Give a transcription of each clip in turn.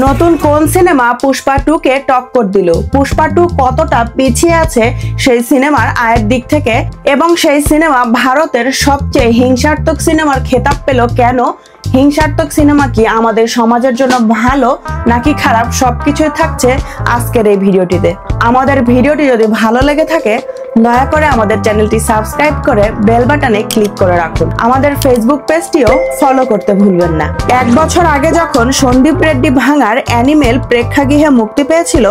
নতুন কোন সিনেমা পুষ্পা 2 কে টক্কর দিল? পুষ্পা 2 কতটা পিছিয়ে আছে সেই সিনেমার আয়ের দিক থেকে, এবং সেই সিনেমা ভারতের সবচেয়ে হিংসাত্মক সিনেমার খেতাব পেল কেন? হিংসাত্মক সিনেমা কি আমাদের সমাজের জন্য ভালো নাকি খারাপ, সবকিছুই থাকছে আজকের এই ভিডিওটিতে। আমাদের ভিডিওটি যদি ভালো লেগে থাকে দয়া করে আমাদের চ্যানেলটি সাবস্ক্রাইব করে বেল বাটনে ক্লিক করে রাখুন। আমাদের ফেসবুক পেজটিও ফলো করতে ভুলবেন না। 1 বছর আগে যখন সন্দীপ রেড্ডি ভাঙার অ্যানিমেল প্রেক্ষাগৃহে মুক্তি পেয়েছিল,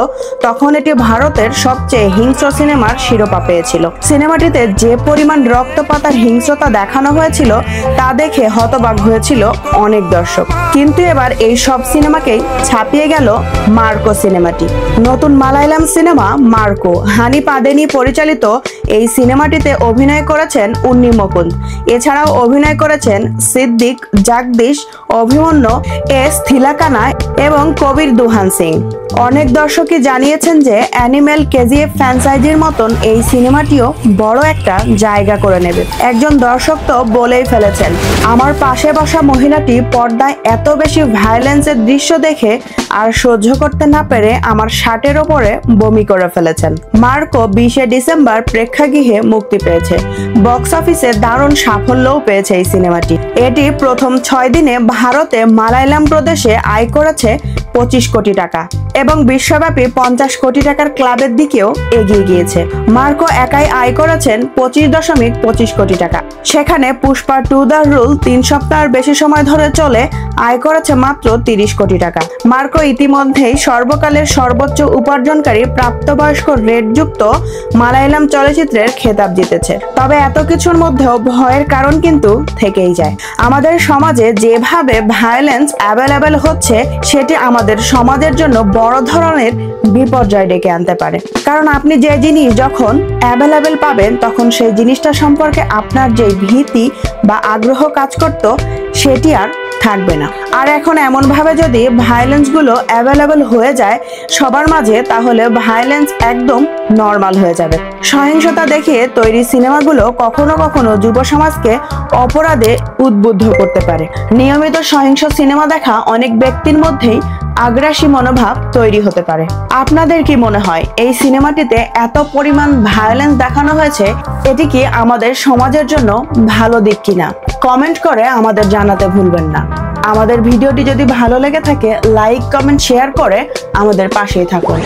তখন এটি ভারতের সবচেয়ে হিংস্র সিনেমার শিরোপা পেয়েছিল। সিনেমাটিতে যে পরিমাণ রক্তপাতার হিংস্রতা দেখানো হয়েছিল তা দেখে হতবাক হয়েছিল অনেক দর্শক। কিন্তু এবার এই সব সিনেমাকেই ছাপিয়ে গেল মার্কো সিনেমাটি। নতুন মালায়ালাম সিনেমা মার্কো, হানি পাদেনি পরিচালিত এই সিনেমাটিতে অভিনয় করেছেন উন্নি মুকুন্দ। এছাড়াও অভিনয় করেছেন সিদ্দিক, জাগদীশ, অভিমন্যু, এস থিলাকানা এবং কবির দুহান সিং। অনেক দর্শকই জানিয়েছেন যে অ্যানিমেল কেজিএফ ফ্র্যাঞ্চাইজির মতন এই সিনেমাটিও বড় একটা জায়গা করে নেবে। একজন দর্শক তো বলেই ফেলেছেন, আমার পাশে বসা মহিলাটি পর্দায় এত বেশি ভায়োলেন্সের দৃশ্য দেখে আর সহ্য করতে না পেরে আমার শার্টের ওপরে বমি করে ফেলেছেন। মার্কো 20 ডিসেম্বর প্রেক্ষাগৃহে মুক্তি পেয়েছে। বক্স অফিসে দারুণ সাফল্যও পেয়েছে এই সিনেমাটি। এটি প্রথম 6 দিনে ভারতে মালায়ালাম প্রদেশে আয় করেছে 25 কোটি টাকা এবং বিশ্বব্যাপী 50 কোটি টাকার ক্লাবের দিকেও এগিয়ে গিয়েছে। মার্কো একাই আয় করেছেন 25.25 কোটি টাকা। সেখানে পুষ্পা 2 দ্য রুল 3 সপ্তাহের বেশি সময় ধরে চলে আয় করেছে মাত্র 30 কোটি টাকা। মার্কো ইতিমধ্যেই সর্বকালের সর্বোচ্চ উপার্জনকারী প্রাপ্তবয়স্ক রেটযুক্ত মালায়ালাম চলচ্চিত্রের খেতাব জিতেছে। তবে এত কিছুর মধ্যেও ভয়ের কারণ কিন্তু থেকেই যায়। আমাদের সমাজে যেভাবে ভায়োলেন্স অ্যাভেলেবেল হচ্ছে সেটি আমাদের সমাজের জন্য বড় ধরনের বিপর্যয় ডেকে আনতে পারে। কারণ আপনি যে জিনিস যখন অ্যাভেলেবেল পাবেন তখন সেই জিনিসটা সম্পর্কে আপনার যে ভীতি বা আগ্রহ কাজ করত সেটি আর থাকবে না। আর এখন এমন ভাবে যদি ভায়োলেন্স গুলো অ্যাভেলেবল হয়ে যায় সবার মাঝে, তাহলে ভায়োলেন্স একদম নর্মাল হয়ে যাবে। সহিংসতা দেখিয়ে তৈরি সিনেমাগুলো কখনো কখনো যুব সমাজকে অপরাধে উদ্বুদ্ধ করতে পারে। নিয়মিত সহিংস সিনেমা দেখা অনেক ব্যক্তির মধ্যেই আগ্রাসী মনোভাব তৈরি হতে পারে। আপনাদের কি মনে হয় এই সিনেমাটিতে এত পরিমাণ ভায়োলেন্স দেখানো হয়েছে, এটি কি আমাদের সমাজের জন্য ভালো দিক কিনা? কমেন্ট করে আমাদের জানাতে ভুলবেন না। আমাদের ভিডিওটি যদি ভালো লেগে থাকে লাইক, কমেন্ট, শেয়ার করে আমাদের পাশেই থাকুন।